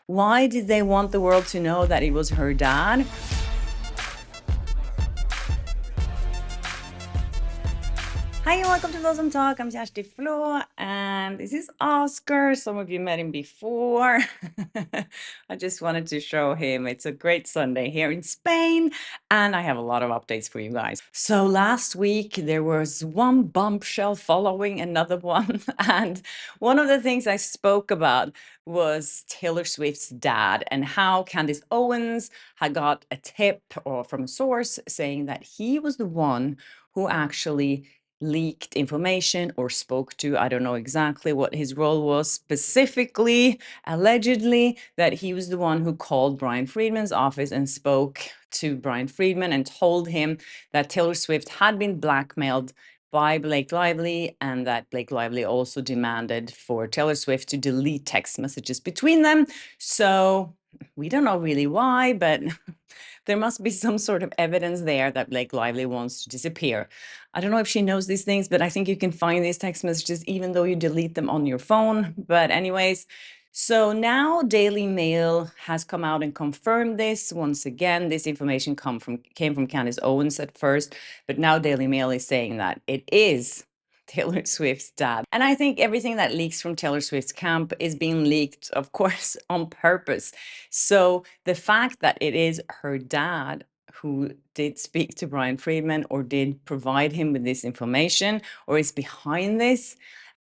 Why did they want the world to know that it was her dad? Hi and welcome to Blossom Talk. I'm Kersti Flo and this is Oscar. Some of you met him before. I just wanted to show him. It's a great Sunday here in Spain and I have a lot of updates for you guys. So last week there was one bombshell following another one and one of the things I spoke about was Taylor Swift's dad and how Candace Owens had got a tip or from a source saying that he was the one who actually leaked information or spoke to, I don't know exactly what his role was, specifically, allegedly, that he was the one who called Brian Friedman's office and spoke to Brian Friedman and told him that Taylor Swift had been blackmailed by Blake Lively and that Blake Lively also demanded for Taylor Swift to delete text messages between them. So we don't know really why, but there must be some sort of evidence there that Blake Lively wants to disappear. I don't know if she knows these things, but I think you can find these text messages even though you delete them on your phone. But anyways, so now Daily Mail has come out and confirmed this. Once again, this information came from Candace Owens at first, but now Daily Mail is saying that it is Taylor Swift's dad. And I think everything that leaks from Taylor Swift's camp is being leaked, of course, on purpose. So the fact that it is her dad who did speak to Brian Friedman or did provide him with this information or is behind this,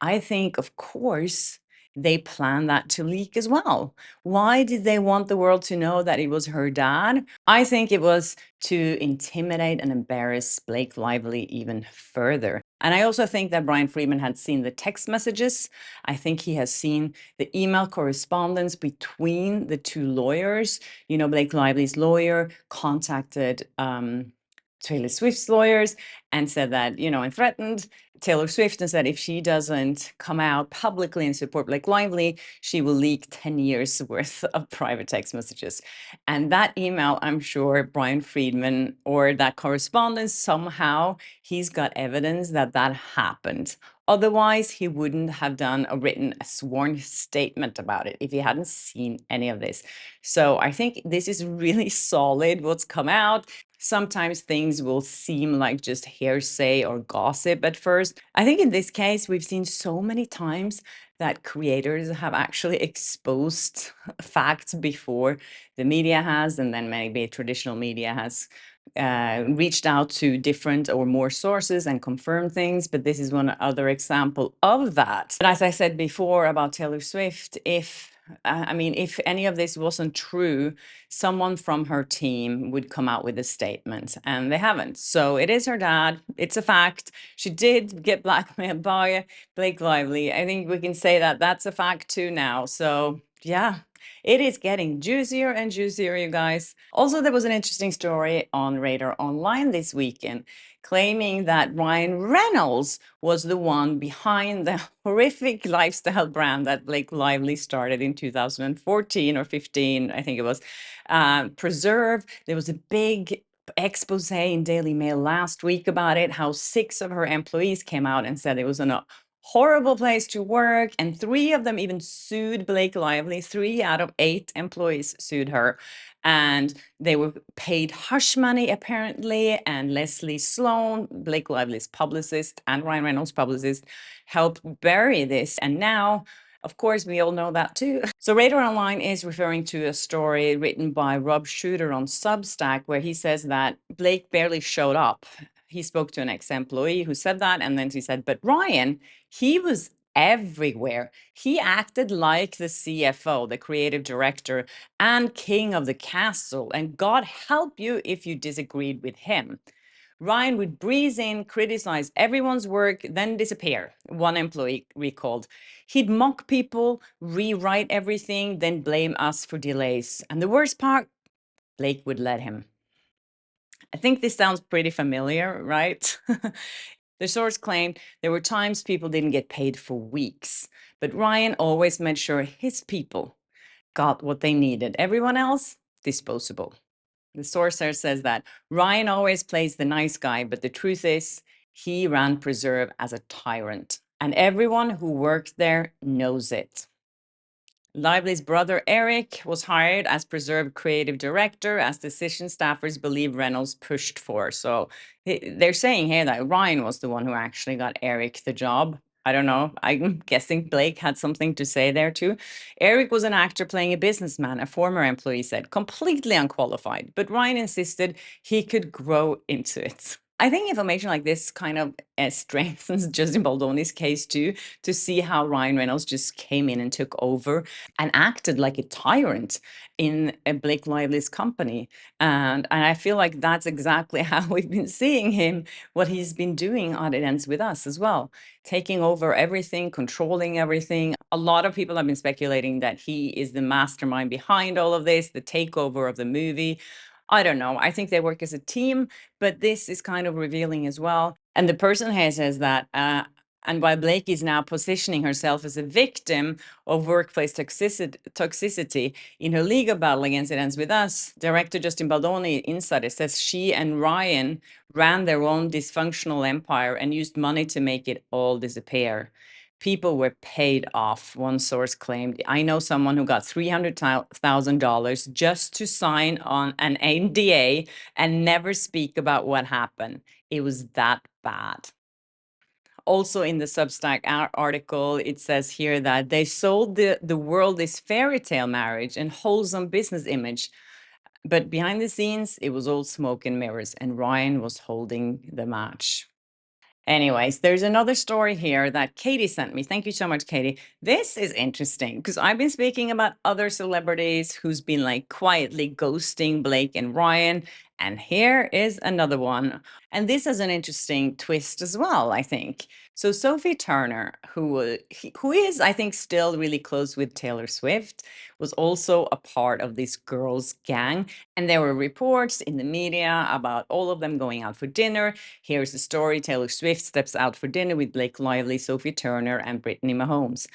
I think, of course, they planned that to leak as well. Why did they want the world to know that it was her dad? I think it was to intimidate and embarrass Blake Lively even further. And I also think that Brian Friedman had seen the text messages. I think he has seen the email correspondence between the two lawyers. You know, Blake Lively's lawyer contacted Taylor Swift's lawyers and said that, and threatened Taylor Swift and said if she doesn't come out publicly and support Blake Lively, she will leak 10 years worth of private text messages. And that email, I'm sure Brian Friedman or that correspondence, somehow he's got evidence that that happened. Otherwise, he wouldn't have done a sworn statement about it if he hadn't seen any of this. So I think this is really solid what's come out. Sometimes things will seem like just hearsay or gossip at first. I think in this case, we've seen so many times that creators have actually exposed facts before the media has, and then maybe traditional media has reached out to different or more sources and confirmed things, but this is one other example of that. But as I said before about Taylor Swift, if any of this wasn't true, someone from her team would come out with a statement, and they haven't. So it is her dad. It's a fact. She did get blackmailed by Blake Lively. I think we can say that that's a fact too now. So yeah, it is getting juicier and juicier, you guys. Also, there was an interesting story on Radar Online this weekend claiming that Ryan Reynolds was the one behind the horrific lifestyle brand that Blake Lively started in 2014 or 15, I think it was, Preserve. There was a big expose in Daily Mail last week about it, how 6 of her employees came out and said it was a horrible place to work, and 3 of them even sued Blake Lively. 3 out of 8 employees sued her, and they were paid hush money apparently. And Leslie Sloan, Blake Lively's publicist and Ryan Reynolds' publicist, helped bury this. And now, of course, we all know that too. So Radar Online is referring to a story written by Rob Shooter on Substack, where he says that Blake barely showed up. He spoke to an ex-employee who said that, and then he said, but Ryan, he was everywhere. He acted like the CFO, the creative director, and king of the castle, and God help you if you disagreed with him. Ryan would breeze in, criticize everyone's work, then disappear, one employee recalled. He'd mock people, rewrite everything, then blame us for delays. And the worst part, Blake would let him. I think this sounds pretty familiar, right? The source claimed there were times people didn't get paid for weeks, but Ryan always made sure his people got what they needed. Everyone else, disposable. The source there says that Ryan always plays the nice guy, but the truth is he ran Preserve as a tyrant, and everyone who worked there knows it. Lively's brother Eric was hired as preserved creative director, as decision staffers believe Reynolds pushed for. So they're saying here that Ryan was the one who actually got Eric the job. I don't know. I'm guessing Blake had something to say there too. Eric was an actor playing a businessman, a former employee said, completely unqualified. But Ryan insisted he could grow into it. I think information like this kind of strengthens Justin Baldoni's case too, to see how Ryan Reynolds just came in and took over and acted like a tyrant in Blake Lively's company. And I feel like that's exactly how we've been seeing him, what he's been doing on It Ends With Us as well, taking over everything, controlling everything. A lot of people have been speculating that he is the mastermind behind all of this, the takeover of the movie. I don't know. I think they work as a team, but this is kind of revealing as well. And the person here says that, and while Blake is now positioning herself as a victim of workplace toxicity in her legal battle against It Ends With Us, director Justin Baldoni, Insider, says she and Ryan ran their own dysfunctional empire and used money to make it all disappear. People were paid off, one source claimed. I know someone who got $300,000 just to sign on an NDA and never speak about what happened. It was that bad. Also in the Substack article, it says here that they sold the world this fairy tale marriage and wholesome business image. But behind the scenes, it was all smoke and mirrors, and Ryan was holding the match. Anyways, there's another story here that Katie sent me. Thank you so much, Katie. This is interesting because I've been speaking about other celebrities who's been like quietly ghosting Blake and Ryan. And here is another one. And this has an interesting twist as well, I think. So Sophie Turner, who is, I think, still really close with Taylor Swift, was also a part of this girls' gang. And there were reports in the media about all of them going out for dinner. Here's the story. Taylor Swift steps out for dinner with Blake Lively, Sophie Turner, and Brittany Mahomes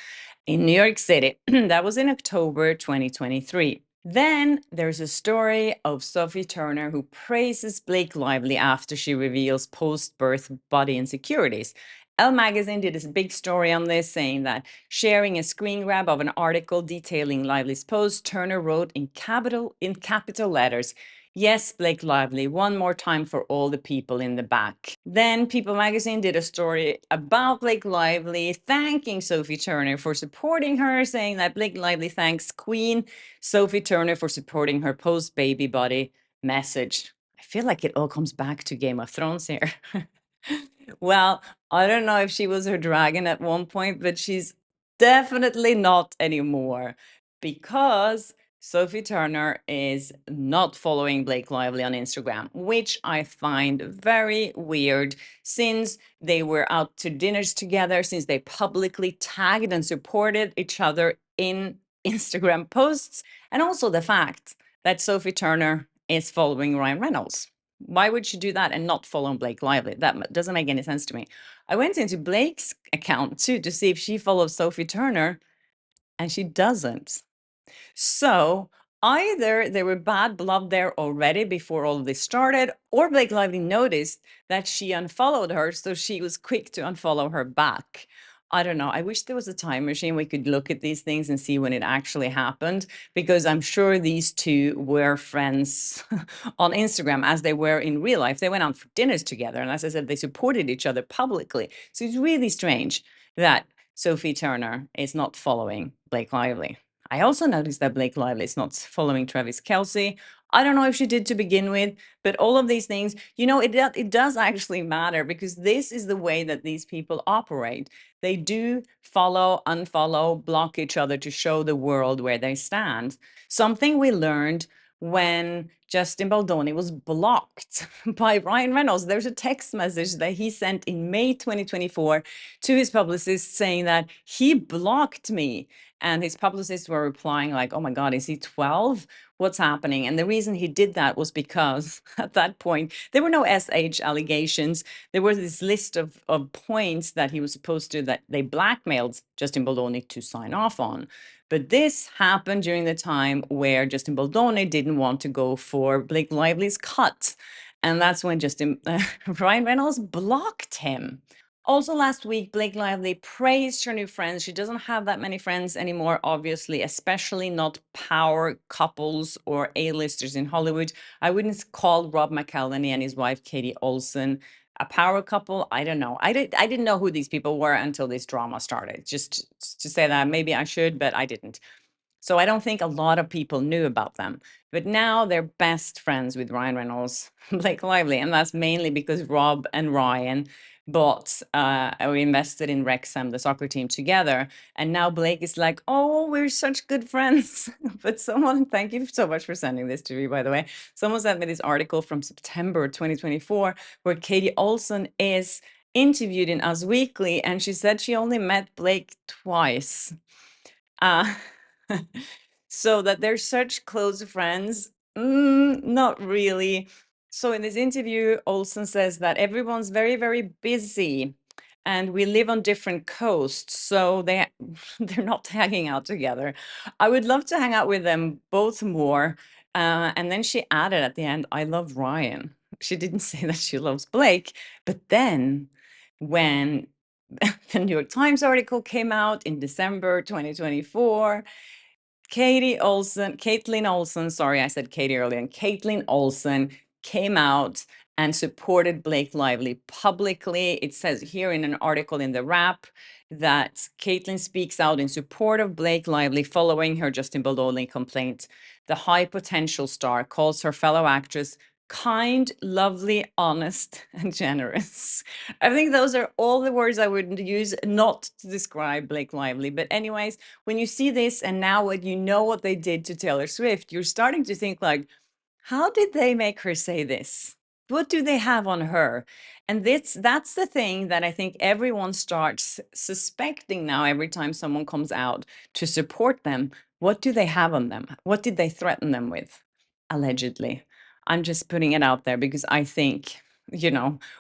in New York City. That was in October 2023. Then there's a story of Sophie Turner who praises Blake Lively after she reveals post-birth body insecurities. Elle magazine did a big story on this, saying that sharing a screen grab of an article detailing Lively's post, Turner wrote in capital letters, "Yes, Blake Lively, one more time for all the people in the back." Then People magazine did a story about Blake Lively, thanking Sophie Turner for supporting her, saying that Blake Lively thanks Queen Sophie Turner for supporting her post-baby body message. I feel like it all comes back to Game of Thrones here. Well, I don't know if she was her dragon at one point, but she's definitely not anymore because Sophie Turner is not following Blake Lively on Instagram, which I find very weird since they were out to dinners together, since they publicly tagged and supported each other in Instagram posts, and also the fact that Sophie Turner is following Ryan Reynolds. Why would she do that and not follow Blake Lively? That doesn't make any sense to me. I went into Blake's account too to see if she follows Sophie Turner, and she doesn't. So either there were bad blood there already before all of this started, or Blake Lively noticed that she unfollowed her, so she was quick to unfollow her back. I don't know. I wish there was a time machine we could look at these things and see when it actually happened, because I'm sure these two were friends on Instagram as they were in real life. They went out for dinners together. And as I said, they supported each other publicly. So it's really strange that Sophie Turner is not following Blake Lively. I also noticed that Blake Lively is not following Travis Kelce. I don't know if she did to begin with, but all of these things, it does actually matter because this is the way that these people operate. They do follow, unfollow, block each other to show the world where they stand. Something we learned when Justin Baldoni was blocked by Ryan Reynolds. There's a text message that he sent in May 2024 to his publicist saying that he blocked me. And his publicists were replying like, oh my God, is he 12? What's happening? And the reason he did that was because at that point, there were no SH allegations. There was this list of points that he was supposed to, that they blackmailed Justin Baldoni to sign off on. But this happened during the time where Justin Baldoni didn't want to go for Blake Lively's cut. And that's when Ryan Reynolds blocked him. Also, last week, Blake Lively praised her new friends. She doesn't have that many friends anymore, obviously, especially not power couples or A-listers in Hollywood. I wouldn't call Rob McElhenney and his wife, Katie Olsen, a power couple. I don't know. I didn't know who these people were until this drama started. Just to say that maybe I should, but I didn't. So I don't think a lot of people knew about them. But now they're best friends with Ryan Reynolds, Blake Lively. And that's mainly because Rob and Ryan bought or invested in Wrexham, the soccer team, together. And now Blake is like, oh, we're such good friends. But someone, thank you so much for sending this to me, by the way. Someone sent me this article from September 2024 where Katie Olsen is interviewed in Us Weekly. And she said she only met Blake twice. Uh, so that they're such close friends, not really. So in this interview, Olsen says that everyone's very, very busy and we live on different coasts, so they're not hanging out together. I would love to hang out with them both more. And then she added at the end, I love Ryan. She didn't say that she loves Blake, but then when the New York Times article came out in December 2024, Caitlin Olsen, sorry, I said Katie earlier, and Caitlin Olsen came out and supported Blake Lively publicly. It says here in an article in the Wrap that Caitlin speaks out in support of Blake Lively following her Justin Baldoni complaint. The high potential star calls her fellow actress kind, lovely, honest, and generous. I think those are all the words I would use not to describe Blake Lively. But anyways, when you see this and now when you know what they did to Taylor Swift, you're starting to think like, how did they make her say this? What do they have on her? And that's the thing that I think everyone starts suspecting now every time someone comes out to support them. What do they have on them? What did they threaten them with? Allegedly. I'm just putting it out there because I think,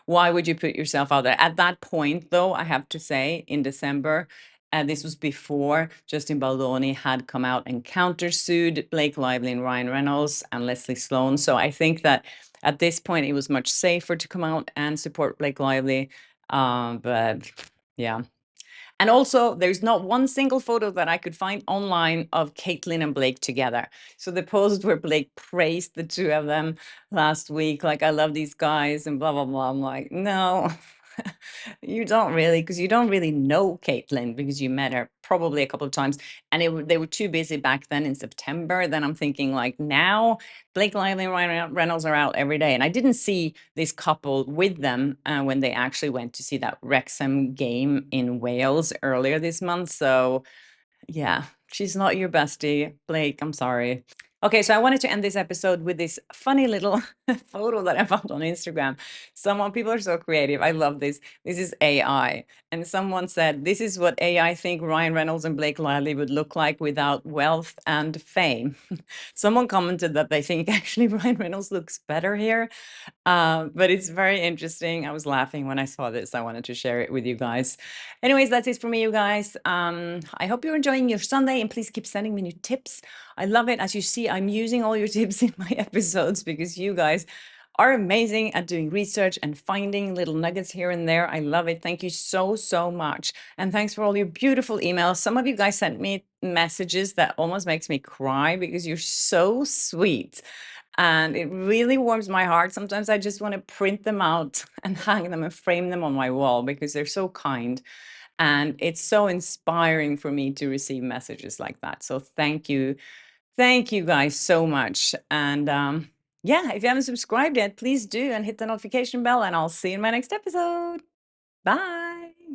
why would you put yourself out there? At that point, though, I have to say, in December, this was before Justin Baldoni had come out and countersued Blake Lively and Ryan Reynolds and Leslie Sloan. So I think that at this point, it was much safer to come out and support Blake Lively. But yeah. And also, there's not one single photo that I could find online of Caitlyn and Blake together. So the post where Blake praised the two of them last week, like, I love these guys and blah, blah, blah. I'm like, no, you don't really, because you don't really know Caitlyn because you met her probably a couple of times. And they were too busy back then in September. Then I'm thinking, like, now Blake Lively and Ryan Reynolds are out every day. And I didn't see this couple with them when they actually went to see that Wrexham game in Wales earlier this month. So yeah, she's not your bestie, Blake. I'm sorry. Okay, so I wanted to end this episode with this funny little photo that I found on Instagram. People are so creative. I love this. This is AI. And someone said, this is what AI think Ryan Reynolds and Blake Lively would look like without wealth and fame. Someone commented that they think actually Ryan Reynolds looks better here. But it's very interesting. I was laughing when I saw this. I wanted to share it with you guys. Anyways, that's it for me, you guys. I hope you're enjoying your Sunday and please keep sending me new tips. I love it. As you see, I'm using all your tips in my episodes because you guys are amazing at doing research and finding little nuggets here and there. I love it. Thank you so, so much. And thanks for all your beautiful emails. Some of you guys sent me messages that almost makes me cry because you're so sweet. And it really warms my heart. Sometimes I just want to print them out and hang them and frame them on my wall because they're so kind. And it's so inspiring for me to receive messages like that. So thank you. Thank you guys so much. And yeah, if you haven't subscribed yet, please do and hit the notification bell and I'll see you in my next episode. Bye.